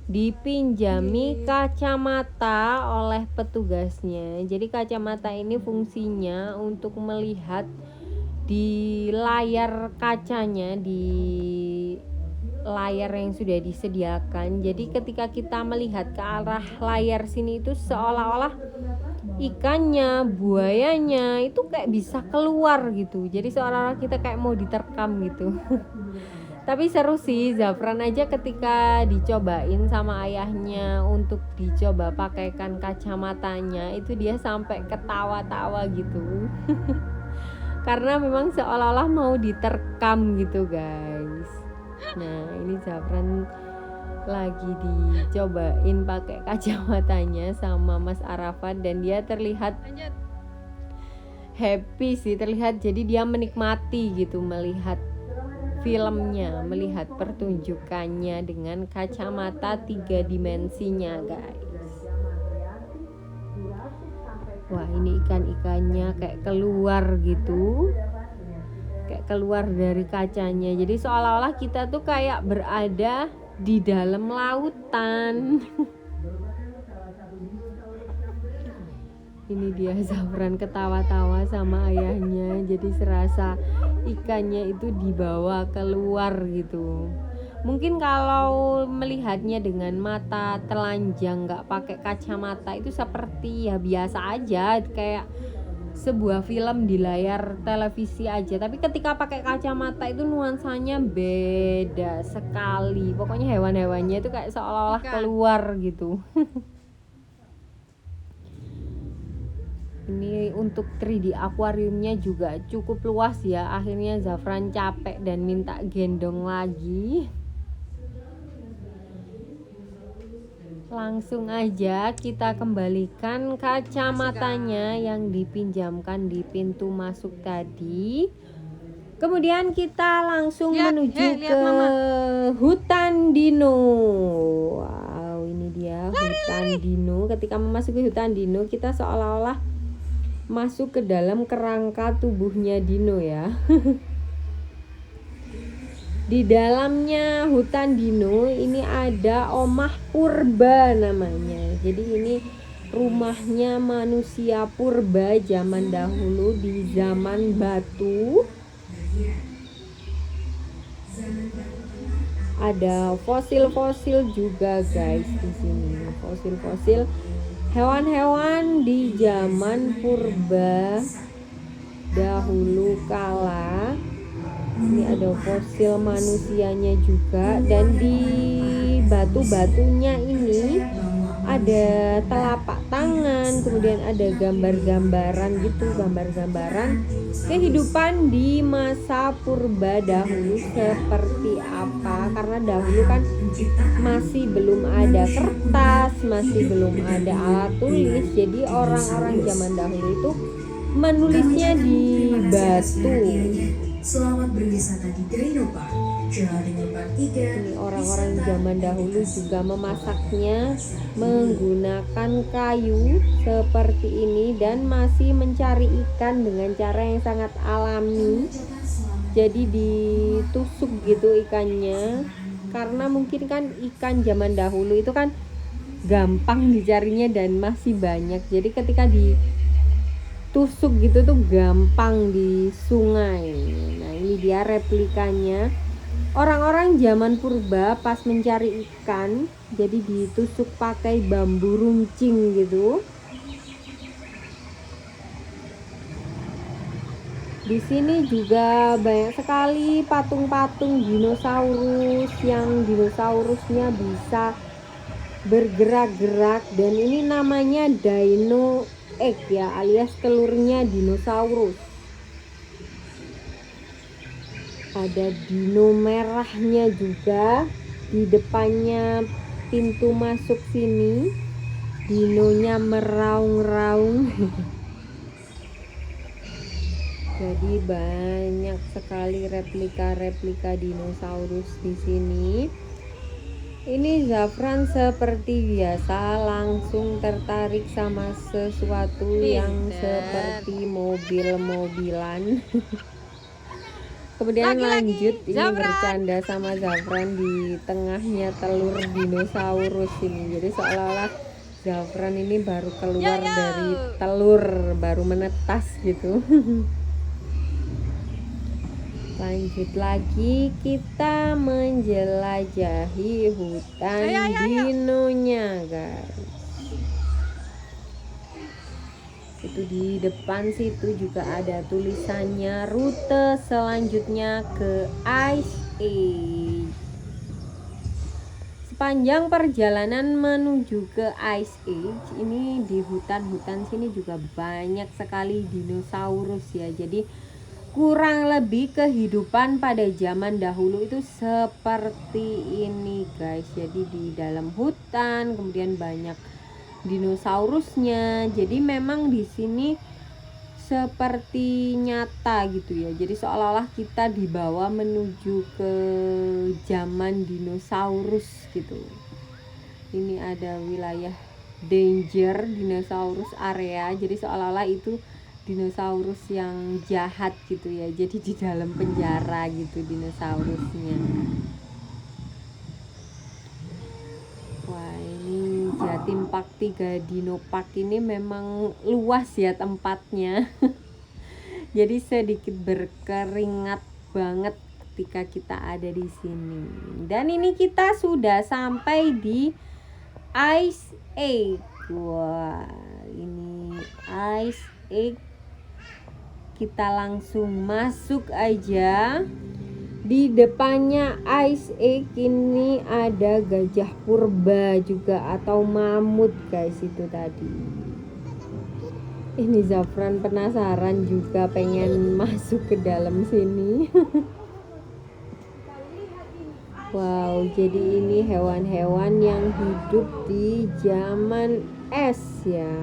dipinjami kacamata oleh petugasnya. Jadi kacamata ini fungsinya untuk melihat di layar kacanya, di layar yang sudah disediakan. Jadi ketika kita melihat ke arah layar sini itu seolah-olah ikannya, buayanya itu kayak bisa keluar gitu. Jadi seolah-olah kita kayak mau diterkam gitu. Tapi seru sih. Zafran aja ketika dicobain sama ayahnya untuk dicoba pakaikan kacamatanya, itu dia sampai ketawa-tawa gitu. Karena memang seolah-olah mau diterkam gitu, guys. Nah, ini Zafran lagi dicobain pakai kacamatanya sama Mas Arafat, dan dia terlihat happy sih, terlihat jadi dia menikmati gitu melihat filmnya, melihat pertunjukannya dengan kacamata 3 dimensinya, guys. Wah, ini ikan-ikannya kayak keluar gitu, kayak keluar dari kacanya. Jadi seolah-olah kita tuh kayak berada di dalam lautan. Ini dia Zafran ketawa-tawa sama ayahnya. Jadi serasa ikannya itu dibawa keluar gitu. Mungkin kalau melihatnya dengan mata telanjang nggak pakai kacamata itu seperti ya biasa aja, kayak sebuah film di layar televisi aja. Tapi ketika pakai kacamata itu nuansanya beda sekali. Pokoknya hewan-hewannya itu kayak seolah-olah keluar gitu. Ini untuk 3D akuariumnya juga cukup luas ya. Akhirnya Zafran capek dan minta gendong lagi. Langsung aja kita kembalikan kacamatanya yang dipinjamkan di pintu masuk tadi. Kemudian kita langsung menuju ke hutan dino. Wow, ini dia hutan dino. Ketika memasuki hutan dino, kita seolah-olah masuk ke dalam kerangka tubuhnya dino ya. Di dalamnya hutan dino ini ada omah purba namanya. Jadi ini rumahnya manusia purba zaman dahulu di zaman batu. Ada fosil-fosil juga guys di sini. Fosil-fosil hewan-hewan di zaman purba dahulu kala. Ini ada fosil manusianya juga, dan di batu-batunya ini ada telapak tangan, kemudian ada gambar-gambaran gitu, gambaran kehidupan di masa purba dahulu seperti apa. Karena dahulu kan masih belum ada kertas, masih belum ada alat tulis, jadi orang-orang zaman dahulu itu menulisnya di batu. Selamat berwisata di Dino Park. Jalan dengan Park 3. Ini orang-orang zaman dahulu juga memasaknya menggunakan kayu seperti ini dan masih mencari ikan dengan cara yang sangat alami. Jadi ditusuk gitu ikannya, karena mungkin kan ikan zaman dahulu itu kan gampang dicarinya dan masih banyak. Jadi ketika ditusuk gitu tuh gampang di sungai. Nah, ini dia replikanya. Orang-orang zaman purba pas mencari ikan, jadi ditusuk pakai bambu runcing gitu. Di sini juga banyak sekali patung-patung dinosaurus yang dinosaurusnya bisa bergerak-gerak, dan ini namanya dino egg ya, alias telurnya dinosaurus. Ada dino merahnya juga di depannya pintu masuk sini. Dinonya meraung-raung. Jadi banyak sekali replika-replika dinosaurus di sini. Ini Zafran seperti biasa langsung tertarik sama sesuatu yang seperti mobil-mobilan. Kemudian lanjut ini bercanda sama Zafran di tengahnya telur dinosaurus ini. Jadi seolah-olah Zafran ini baru keluar dari telur, baru menetas gitu. Lanjut lagi kita menjelajahi hutan dinonya guys. Itu di depan situ juga ada tulisannya rute selanjutnya ke Ice Age. Sepanjang perjalanan menuju ke Ice Age ini di hutan-hutan sini juga banyak sekali dinosaurus ya. Jadi kurang lebih kehidupan pada zaman dahulu itu seperti ini guys. Jadi di dalam hutan kemudian banyak dinosaurusnya. Jadi memang di sini seperti nyata gitu ya. Jadi seolah-olah kita dibawa menuju ke zaman dinosaurus gitu. Ini ada wilayah danger dinosaurus area. Jadi seolah-olah itu dinosaurus yang jahat gitu ya. Jadi di dalam penjara gitu dinosaurusnya. Wah, ini Jatim Park 3 Dino Park ini memang luas ya tempatnya. Jadi sedikit berkeringat banget ketika kita ada di sini. Dan ini kita sudah sampai di Ice Age. Wah, ini Ice Age. Kita langsung masuk aja. Di depannya Ice Age ini ada gajah purba juga atau mamut guys itu tadi. Ini Zafran penasaran juga, pengen masuk ke dalam sini. Wow, jadi ini hewan-hewan yang hidup di zaman es ya.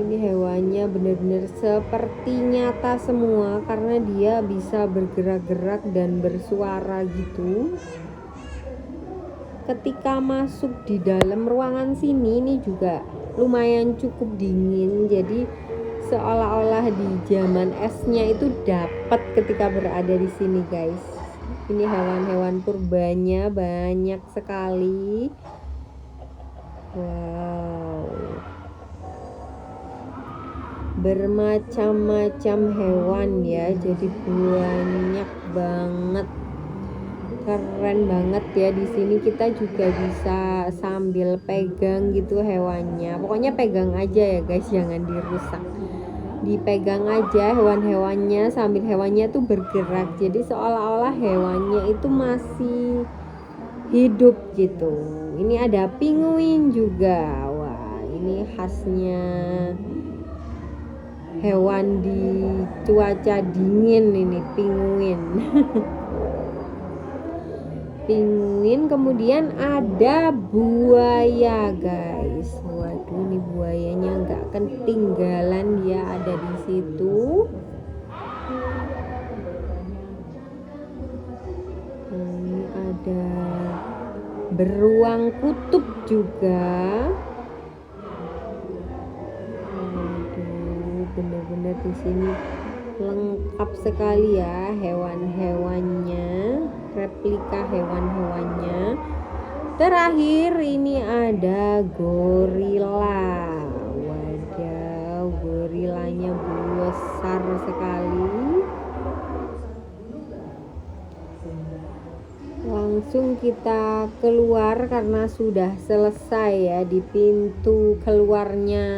Ini hewannya benar-benar seperti nyata semua karena dia bisa bergerak-gerak dan bersuara gitu. Ketika masuk di dalam ruangan sini, ini juga lumayan cukup dingin, jadi seolah-olah di zaman esnya itu dapat ketika berada di sini guys. Ini hewan-hewan purbanya banyak sekali. Wow, bermacam-macam hewan ya, jadi banyak banget. Keren banget ya, di sini kita juga bisa sambil pegang gitu hewannya. Pokoknya pegang aja ya guys, jangan dirusak. Dipegang aja hewan-hewannya sambil hewannya tuh bergerak. Jadi seolah-olah hewannya itu masih hidup gitu. Ini ada penguin juga. Wah, ini khasnya hewan di cuaca dingin ini, penguin. Penguin, kemudian ada buaya guys. Waduh, ini buayanya nggak ketinggalan, dia ada di situ. Ini ada beruang kutub juga. Waduh, bener-bener di sini lengkap sekali ya hewan-hewannya, replika hewan-hewannya. Terakhir ini ada gorila. Wadaw, gorilanya besar sekali. Langsung kita keluar karena sudah selesai ya di pintu keluarnya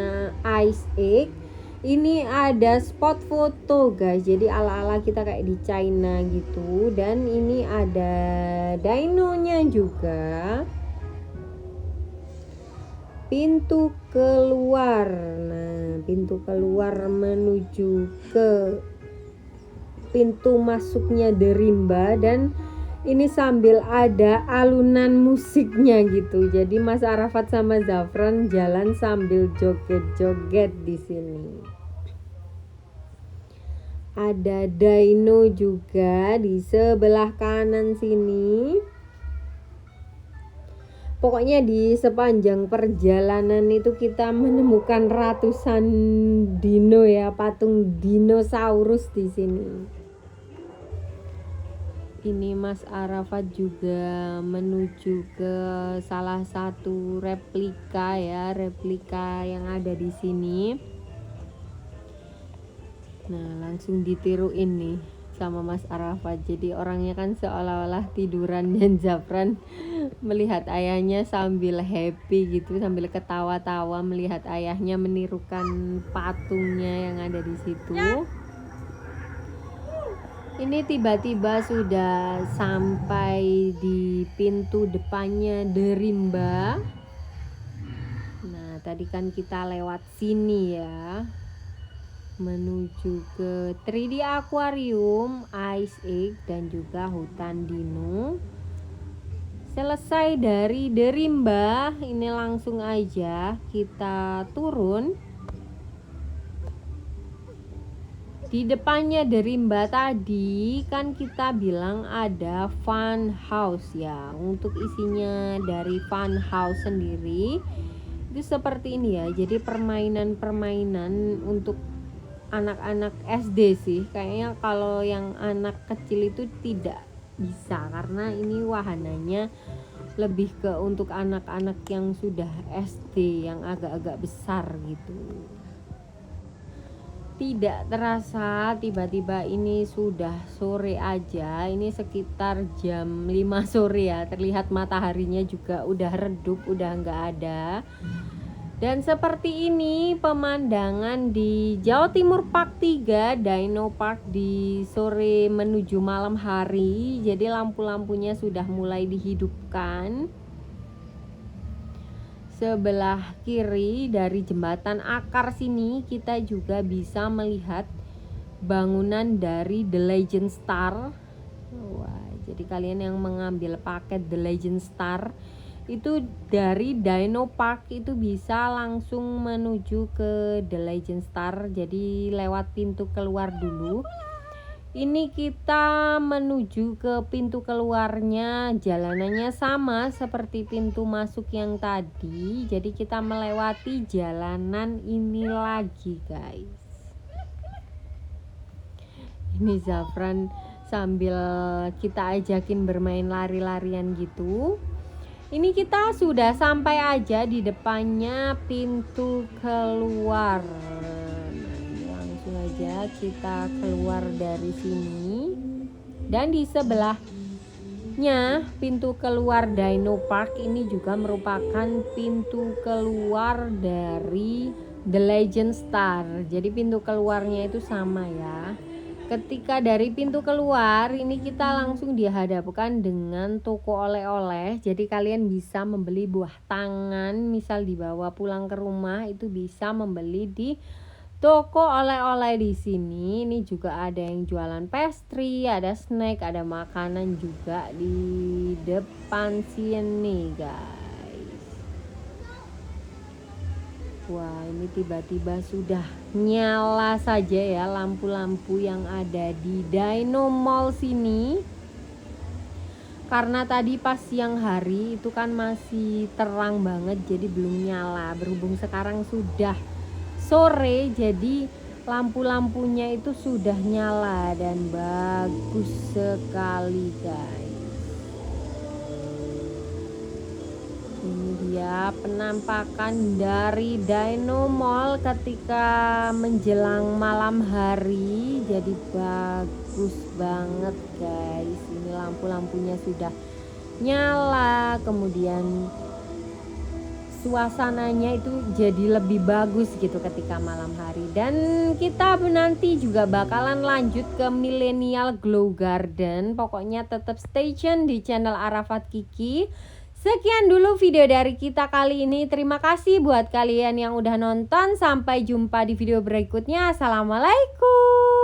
Ice Egg. Ini ada spot foto guys, jadi ala-ala kita kayak di China gitu. Dan ini ada dinonya juga. Pintu keluar. Nah, pintu keluar menuju ke pintu masuknya The Rimba. Dan ini sambil ada alunan musiknya gitu. Jadi Mas Arafat sama Zafran jalan sambil joget-joget di sini. Ada dino juga di sebelah kanan sini. Pokoknya di sepanjang perjalanan itu kita menemukan ratusan dino ya, patung dinosaurus di sini. Ini Mas Arafat juga menuju ke salah satu replika ya, replika yang ada di sini. Nah, langsung ditiruin nih sama Mas Arafat. Jadi orangnya kan seolah-olah tiduran dan Zafran melihat ayahnya sambil happy gitu, sambil ketawa-tawa melihat ayahnya menirukan patungnya yang ada di situ. Ini tiba-tiba sudah sampai di pintu depannya The Rimba. Nah, tadi kan kita lewat sini ya, menuju ke 3D Aquarium, Ice Egg, dan juga hutan dino. Selesai dari The Rimba, ini langsung aja kita turun. Di depannya The Rimba tadi kan kita bilang ada fun house ya. Untuk isinya dari fun house sendiri itu seperti ini ya. Jadi permainan-permainan untuk anak-anak SD sih. Kayaknya kalau yang anak kecil itu tidak bisa, karena ini wahananya lebih ke untuk anak-anak yang sudah SD, yang agak-agak besar gitu. Tidak terasa tiba-tiba ini sudah sore aja. Ini sekitar jam 5 sore ya. Terlihat mataharinya juga udah redup, udah nggak ada. Dan seperti ini pemandangan di Jawa Timur Park 3 Dino Park di sore menuju malam hari. Jadi lampu-lampunya sudah mulai dihidupkan. sebelah kiri dari jembatan akar sini kita juga bisa melihat bangunan dari The Legend Star. Wah, jadi kalian yang mengambil paket The Legend Star itu dari Dino Park itu bisa langsung menuju ke The Legend Star. Jadi lewat pintu keluar dulu. Ini kita menuju ke pintu keluarnya, jalanannya sama seperti pintu masuk yang tadi. Jadi kita melewati jalanan ini lagi, guys. Ini Zafran sambil kita ajakin bermain lari-larian gitu. Ini kita sudah sampai aja di depannya pintu keluar. Langsung aja kita keluar dari sini. Dan di sebelahnya pintu keluar Dino Park ini juga merupakan pintu keluar dari The Legend Star. Jadi pintu keluarnya itu sama ya. Ketika dari pintu keluar ini kita langsung dihadapkan dengan toko oleh-oleh. Jadi kalian bisa membeli buah tangan, misal dibawa pulang ke rumah itu bisa membeli di toko oleh-oleh di sini. Ini juga ada yang jualan pastry, ada snack, ada makanan juga di depan sini, guys. Wah, ini tiba-tiba sudah nyala saja ya lampu-lampu yang ada di Dino Mall sini. Karena tadi pas siang hari itu kan masih terang banget, jadi belum nyala. Berhubung sekarang sudah sore, jadi lampu-lampunya itu sudah nyala dan bagus sekali, guys. Ini dia penampakan dari Dino Mall ketika menjelang malam hari. Jadi bagus banget, guys. Ini lampu-lampunya sudah nyala, kemudian suasananya itu jadi lebih bagus gitu ketika malam hari. Dan kita nanti juga bakalan lanjut ke Millennial Glow Garden. Pokoknya tetap stay tune di channel Arafat Kiki. Sekian dulu video dari kita kali ini. Terima kasih buat kalian yang udah nonton. Sampai jumpa di video berikutnya. Assalamualaikum.